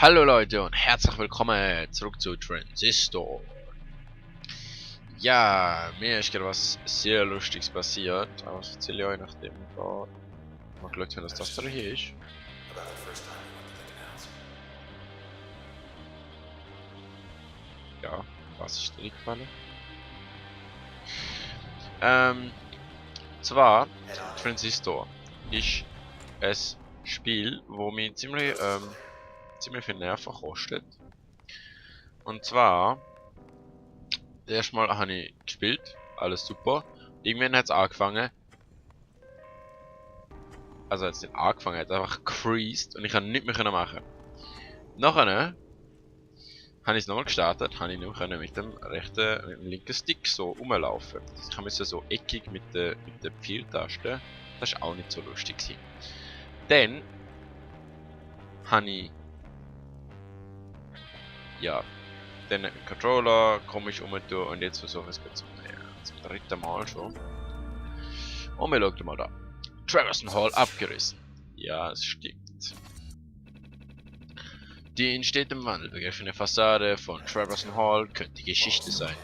Hallo Leute und herzlich willkommen zurück zu Transistor. Ja, mir ist gerade was sehr Lustiges passiert, aber das erzähle ich euch, nachdem ich da mal geschaut habe, dass das da hier ist. Ja, was ist da gefallen? Zwar, Transistor ist ein Spiel, wo mich ziemlich viel Nerven kostet. Und zwar, erstmal habe ich gespielt, alles super. Irgendwann hat es angefangen. Also jetzt nicht angefangen, hat einfach creased und ich kann nichts mehr machen. Nachher habe ich es nochmal gestartet, habe ich nicht mehr mit dem linken Stick so rumlaufen. Ich musste so eckig mit der Pfeiltaste. Das war auch nicht so lustig gewesen. Dann habe ich ja den Controller komisch umtun und jetzt versuche ich es zum dritten Mal schon. Und wir schauen mal da. Traverson Hall abgerissen. Ja, es stimmt. Die in stetem Wandel begriffene Fassade von Traverson Hall könnte Geschichte sein,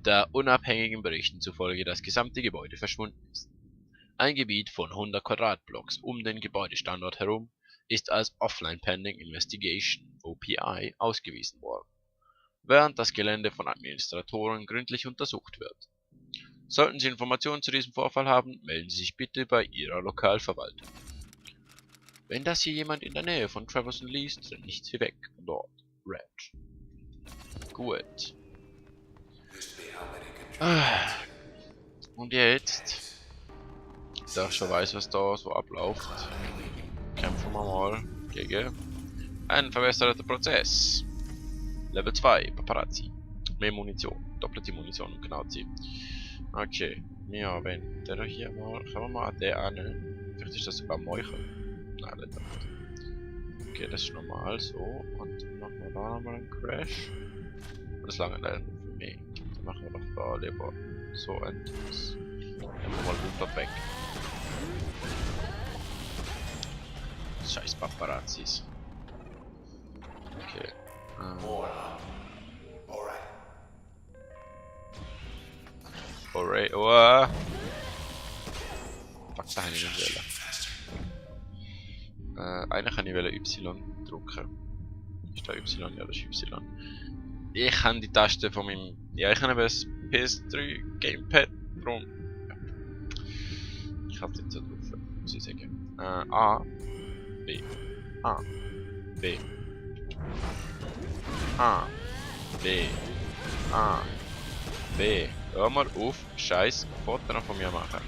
da unabhängigen Berichten zufolge das gesamte Gebäude verschwunden ist. Ein Gebiet von 100 Quadratblocks um den Gebäudestandort herum ist als Offline Pending Investigation (OPI) ausgewiesen worden, während das Gelände von Administratoren gründlich untersucht wird. Sollten Sie Informationen zu diesem Vorfall haben, melden Sie sich bitte bei Ihrer Lokalverwaltung. Wenn das hier jemand in der Nähe von Traverson liest, dann nichts wie weg. Dort. Red. Gut. Und jetzt, da ich schon weiß, was da so abläuft, kämpfen wir mal gegen einen verbesserten Prozess. Level 2, Paparazzi. Mehr Munition. Doppelte Munition, um genau zu sein. Okay. Ja, wenn der hier mal, können wir mal an den an. Vielleicht ist das sogar Meuchel. Nein, nicht. Okay, das ist normal so. Und dann machen wir da nochmal einen Crash. Das lange leider nicht für mich. Dann machen wir doch da lieber so ein Dings. Einfach mal runter weg. Scheiß Paparazzis. Okay. Alright, oh. Fuck, da habe ich nicht wählen. Eigentlich kann ich Y drücken. Ist da Y? Ja, das ist Y. Ich kann die Taste von meinem... Ja, ich habe das PS3 Gamepad drum. Ja. Ich habe es nicht so drauf, muss ich sagen. A, B, A, B, A, B, A, B. Hör mal auf, scheiß Foto von mir machen.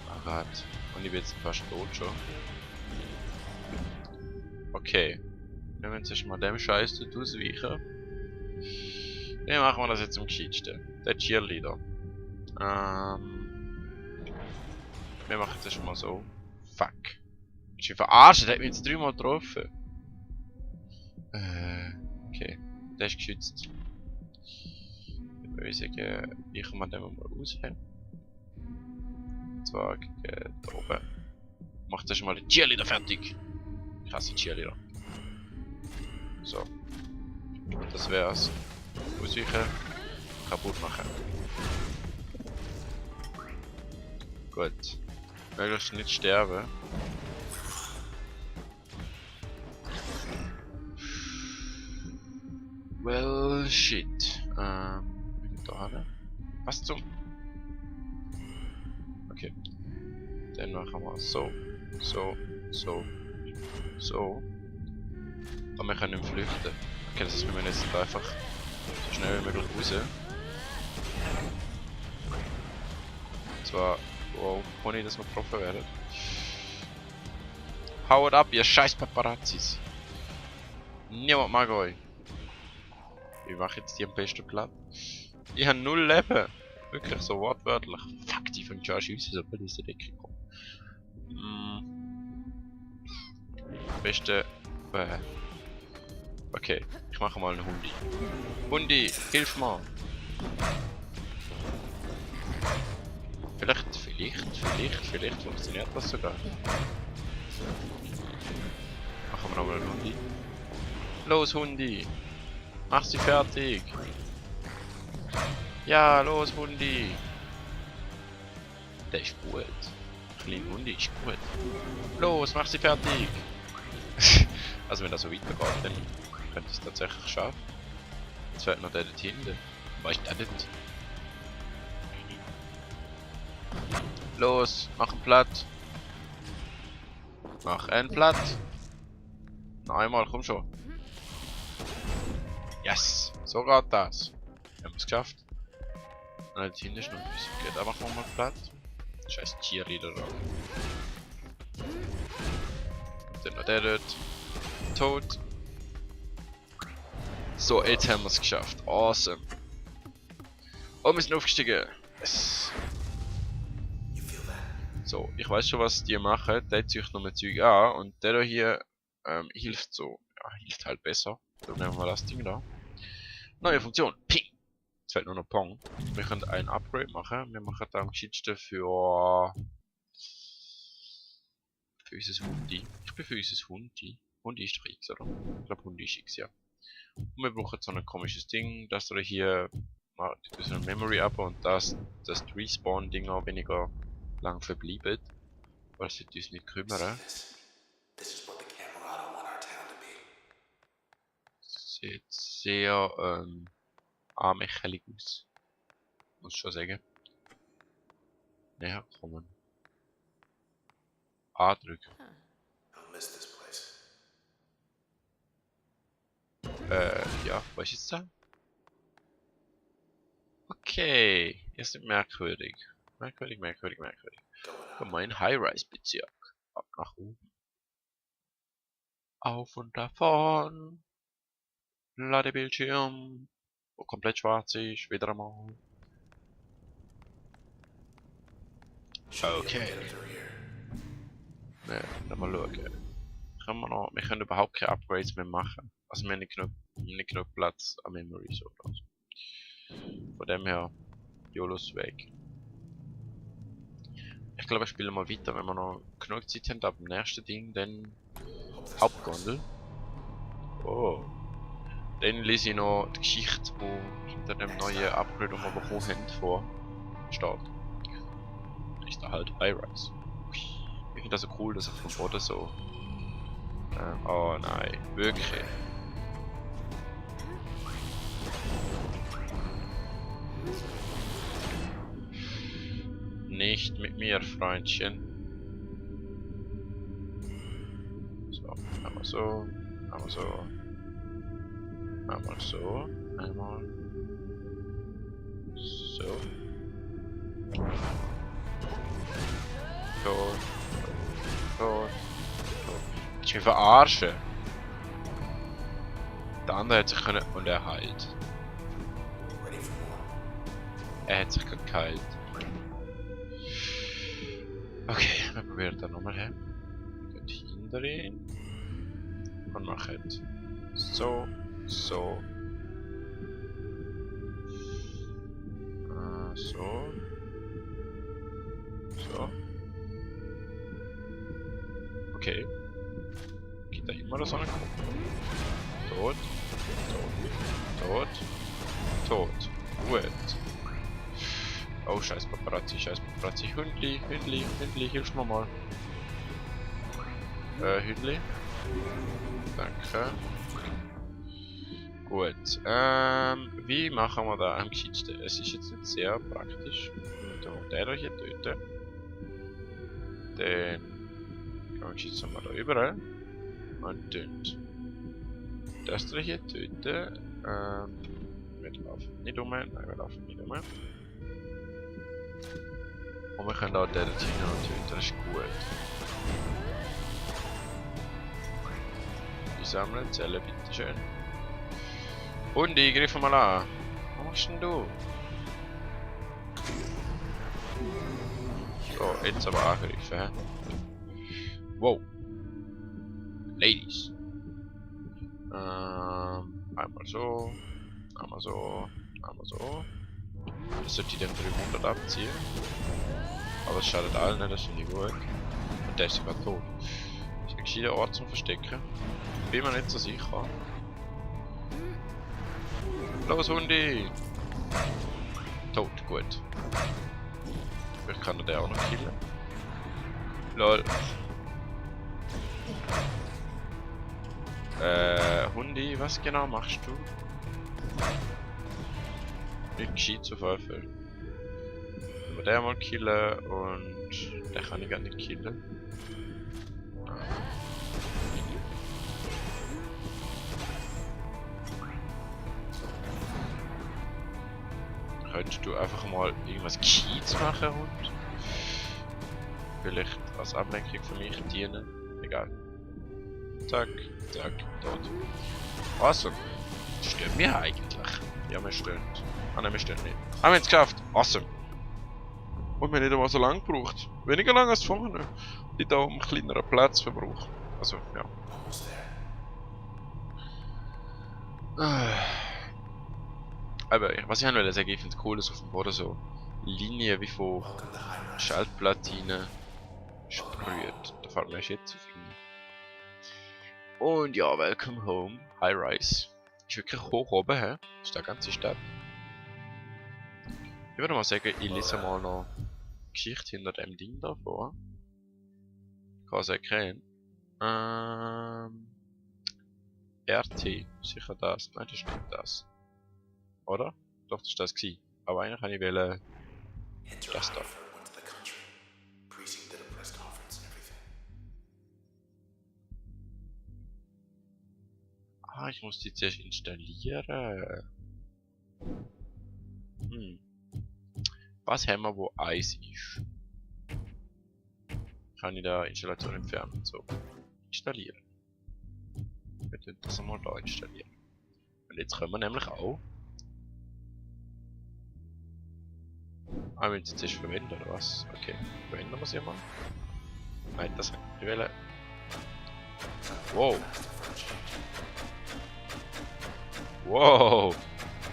Ach Gott. Und ich bin jetzt fast tot schon. Okay. Wir müssen jetzt mal dem Scheiß ausweichen. Wie machen wir das jetzt am gescheitsten? Der Cheerleader. Wir machen das mal so. Fuck. Ist mich verarscht, der hat mich jetzt 3-mal getroffen. Okay. Der ist geschützt. Ich würde sagen, ich kann den mal ausheben. Und zwar gegen da oben. Macht das schon mal den Cheerleader fertig. Ich hasse Cheerleader. So. Das wär's. Ausweichen. Kaputt machen. Gut. Möglichst nicht sterben. Well, shit. Da haben. Was zum? Okay. Dann machen wir so. So. So. So. Und wir können flüchten. Okay, das heißt, wir müssen jetzt einfach so schnell wie möglich raus. Und zwar, wow, ohne dass wir getroffen werden. Haut ab, ihr scheiß Paparazzis! Niemand mag euch! Ich mache jetzt die am besten platt. Ich habe 0 Leben! Wirklich so wortwörtlich. Fuck, die fängt schon an schiessen, sobald ich aus der Decke komme. Am besten. Okay, ich mache mal einen Hundi. Hundi, hilf mal! Vielleicht funktioniert das sogar. Machen wir nochmal einen Hundi. Los, Hundi. Mach sie fertig. Ja, los, Hundi. Der ist gut. Kleiner Hundi ist gut. Los, mach sie fertig. Also wenn das so weitergeht, dann könnte ich es tatsächlich schaffen. Jetzt fällt noch der dort hinten. Wo ist der denn? Los, mach ihn platt. Mach einen platt. Noch einmal, komm schon. Yes, so geht das. Wir haben es geschafft. Und dort hinten ist noch ein bisschen. Geht einfach nochmal platt. Scheiß Cheerleader da. Dann noch der dort. Tot. So, jetzt haben wir es geschafft. Awesome. Und wir sind aufgestiegen. Yes. So, ich weiß schon, was die machen. Der zieht noch ein Zeug an und der hier hilft so. Ja, hilft halt besser. Dann nehmen wir das Ding da. Neue Funktion. Ping. Jetzt fällt nur noch Pong. Wir können ein Upgrade machen. Wir machen da am geschicktesten für unser Hundi. Ich bin für unser Hundi. Hundi ist doch X, oder? Ich glaube Hundi ist X, ja. Und wir brauchen so ein komisches Ding, dass wir hier mal so eine Memory ab und dass das Respawn-Ding auch weniger lang verbleibt. Weil es uns nicht kümmern. Sieht sehr anmächtig aus. Muss ich schon sagen. Näher kommen. A-drücken. Ja, was ist das? Okay, ist nicht merkwürdig. Merkwürdig. Mein High-Rise-Bezirk. Ab nach oben. Auf und davon. Ladebildschirm. Wo komplett schwarz ist, wieder einmal. Okay. Ne, mal schauen. Wir können überhaupt keine Upgrades mehr machen. Also wir haben nicht genug Platz an Memories oder so. Von dem her, YOLO's weg. Ich glaube, ich spiele mal weiter, wenn wir noch genug Zeit haben, ab dem nächsten Ding, dann Hauptgondel. Oh. Dann lese ich noch die Geschichte, die hinter dem neuen Upgrade, das wir bekommen haben, vor steht. Ist da halt High-Rise. Ich finde das so cool, dass er vom Boden so... oh nein, wirklich. Nicht mit mir, Freundchen. So, einmal so, einmal so. Einmal so, einmal so. Tot. Ich will verarschen. Der andere hat sich können und er heilt. Er hat sich gerade geheilt. Okay, wir probieren dann nochmal her. Wir gehen hinter ihn. Und machen so. So. So. So. Okay. Geht da immer das Sonne? Tot. Gut. Oh, scheiß Paparazzi. Hündli, hilf mir mal. Hündli. Danke. Gut. Wie machen wir da am geschicktesten? Es ist jetzt nicht sehr praktisch. Der hier töten. Dann kann ich jetzt mal da rüber. Und dort. Das hier töten. Wir laufen nicht um. Nein, wir laufen nicht um. Und wir können auch den hier noch töten. Das ist gut. Die sammeln Zellen, bitteschön. Und ich griff mal an. Was machst denn du? So, jetzt aber angegriffen, hä? Wow. Ladies. Einmal so. Einmal so. Das sollte ich den 300 abziehen. Aber es schadet allen, ne? Das finde ich gut. Und der ist sogar tot. Ist ein gescheiter Ort zum Verstecken. Bin mir nicht so sicher. Los, Hundi! Tot, gut. Vielleicht kann er den auch noch killen. Lol. Hundi, was genau machst du? Nicht gescheit zu Pfeife. Wenn wir den mal killen und den kann ich gar nicht killen. Könntest du einfach mal irgendwas Gescheites machen, Hund? Vielleicht als Ablenkung für mich dienen? Egal. Zack, zack, tot. Awesome. Stören wir eigentlich? Ja, wir stören. Ah ne, wir stören nicht. Haben wir es geschafft. Awesome. Und wir haben nicht einmal so lange gebraucht. Weniger lang als vorne. Die da um kleineren Platz verbraucht. Also, ja. Aber was ich wollte sagen, ich finde es cool, dass auf dem Boden so Linien wie von Schaltplatinen sprüht. Da fällt mir jetzt zu viel. Und ja, welcome home. High Rise. Ist wirklich hoch oben, hä? Das ist die ganze Stadt. Ich würde mal sagen, ich lese mal noch Geschichte hinter dem Ding da vor. Kann es erkennen. RT. Sicher das. Nein, das ist nicht das. Oder? Doch, das war das gewesen. Aber eigentlich kann ich wählen. Das da. Ah, ich muss die zuerst installieren. Was haben wir, wo Eis ist? Kann ich da Installation entfernen? So. Installieren. Wir können das einmal da installieren. Und jetzt können wir nämlich auch. Ah, wir jetzt zuerst verwenden oder was? Okay, verwenden wir sie mal. Nein, das kann ich wählen. Wow. Wow.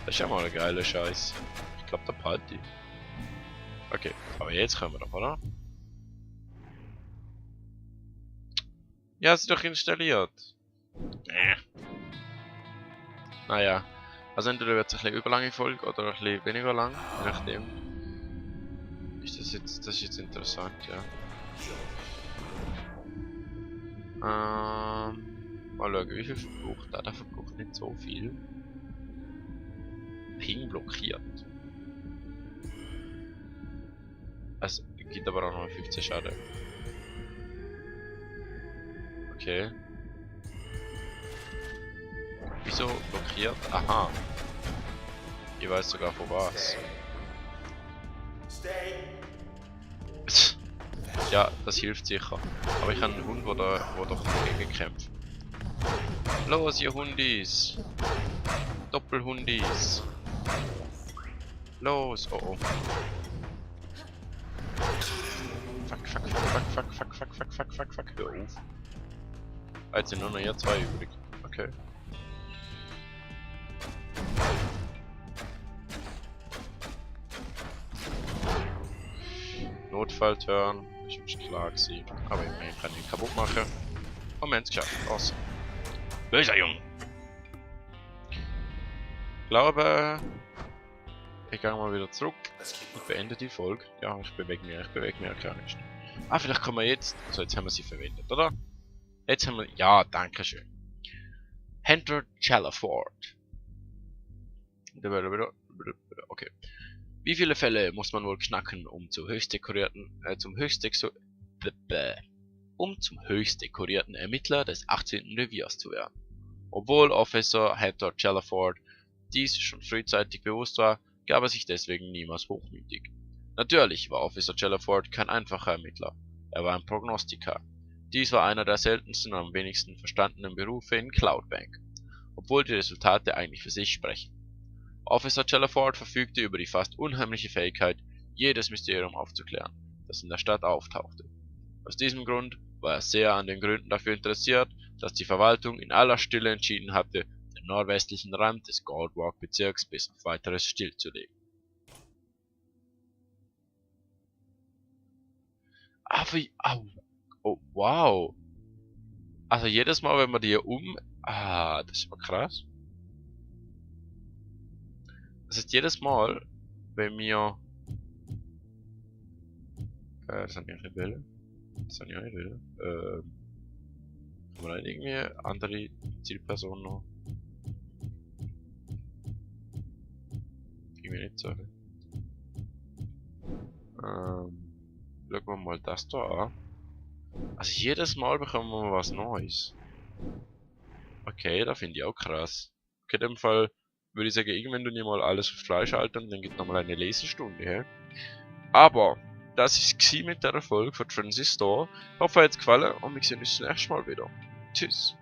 Das ist ja mal ein geiler Scheiß. Ich glaube, der Party. Okay, aber jetzt können wir doch, oder? Ja, ist doch installiert. Naja. Also entweder wird es ein bisschen überlange Folge oder ein bisschen weniger lang, je nachdem. Das ist jetzt interessant, ja. Mal schauen, wie viel verbraucht der? Der verbraucht nicht so viel. Ping blockiert. Es gibt aber auch noch 15 Schaden. Okay. Wieso blockiert? Aha. Ich weiß sogar von was. Ja, das hilft sicher. Aber ich habe einen Hund, der doch dagegen kämpft. Los, ihr Hundis! Doppelhundis! Los! Oh oh. Fuck, fuck, fuck, fuck, fuck, fuck, fuck, fuck, fuck, fuck, hör auf. Jetzt sind nur noch hier 2 übrig. Okay. Notfallturn. Ich hab's klar gesehen. Aber ich kann ihn kaputt machen. Und wir haben es geschafft. Awesome. Böser Junge. Ich glaube, ich gehe mal wieder zurück. Ich beende die Folge. Ja, ich bewege mich ja gar nicht. Ah, vielleicht kommen wir jetzt. So, jetzt haben wir sie verwendet, oder? Jetzt haben wir. Ja, danke schön. Hunter Chalaford. Okay. Wie viele Fälle muss man wohl knacken, um zum höchst dekorierten Ermittler des 18. Reviers zu werden? Obwohl Officer Hunter Chalaford dies schon frühzeitig bewusst war, gab er sich deswegen niemals hochmütig. Natürlich war Officer Chalaford kein einfacher Ermittler, er war ein Prognostiker. Dies war einer der seltensten und am wenigsten verstandenen Berufe in Cloudbank, obwohl die Resultate eigentlich für sich sprechen. Officer Chalaford verfügte über die fast unheimliche Fähigkeit, jedes Mysterium aufzuklären, das in der Stadt auftauchte. Aus diesem Grund war er sehr an den Gründen dafür interessiert, dass die Verwaltung in aller Stille entschieden hatte, den nordwestlichen Rand des Goldwalk-Bezirks bis auf weiteres stillzulegen. Oh, wow. Also jedes Mal, wenn man die das ist aber krass. Das heißt, jedes Mal, wenn wir... das sind ja nicht Welle. Das sind ja nicht Welle. Haben wir da irgendwie andere Zielpersonen noch? Irgendwie nicht so. Schauen wir mal das da an. Also jedes Mal bekommen wir was Neues. Okay, da finde ich auch krass. Okay, in dem Fall würde ich sagen, irgendwann tun wir mal alles auf Fleisch schalten und dann gibt nochmal eine Lesestunde, hä? Aber, das ist mit der Folge von Transistor. Ich hoffe, es hat gefallen und wir sehen uns das nächste Mal wieder. Tschüss.